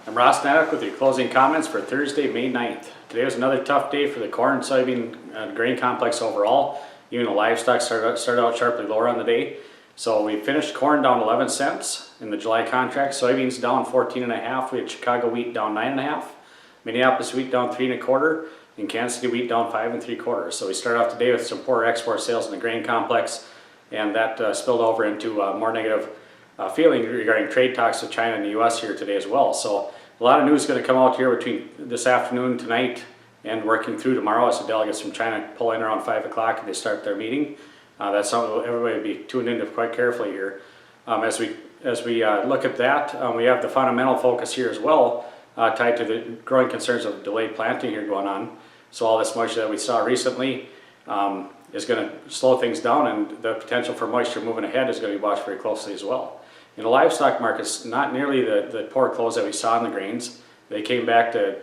I'm Ross Naddock with your closing comments for Thursday, May 9th. Today was another tough day for the corn, soybean, and grain complex overall. Even the livestock started out sharply lower on the day. So we finished corn down 11 cents in the July contract, soybeans down 14.5. We had Chicago wheat down 9.5, Minneapolis wheat down 3.25, and Kansas City wheat down 5.75. So we started off today with some poor export sales in the grain complex, and that spilled over into more negative feeling regarding trade talks with China and the U.S. here today as well. So a lot of news is going to come out here between this afternoon, tonight, and working through tomorrow as the delegates from China pull in around 5 o'clock and they start their meeting. That's something everybody will be tuned into quite carefully here. As we look at that, we have the fundamental focus here as well, tied to the growing concerns of delayed planting here going on. So all this moisture that we saw recently is going to slow things down, and the potential for moisture moving ahead is going to be watched very closely as well. In the livestock markets, not nearly the poor close that we saw in the grains. They came back to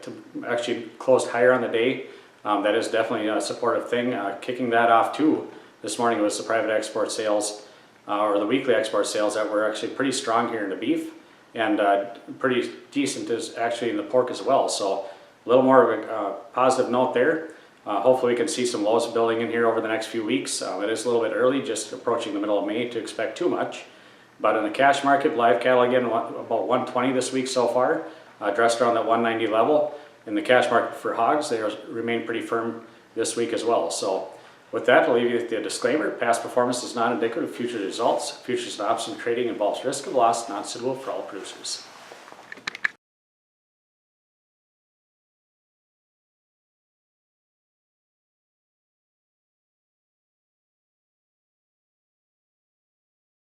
actually close higher on the day. That is definitely a supportive thing. Kicking that off too, this morning was the private export sales, or the weekly export sales that were actually pretty strong here in the beef, and pretty decent is actually in the pork as well. So a little more of a positive note there. Hopefully we can see some lows building in here over the next few weeks. It is a little bit early, just approaching the middle of May, to expect too much. But in the cash market, live cattle again about 120 this week so far, dressed around that 190 level. In the cash market for hogs, they remain pretty firm this week as well. So with that, I'll leave you with the disclaimer: past performance is not indicative of future results. Futures and options trading involves risk of loss not suitable for all producers.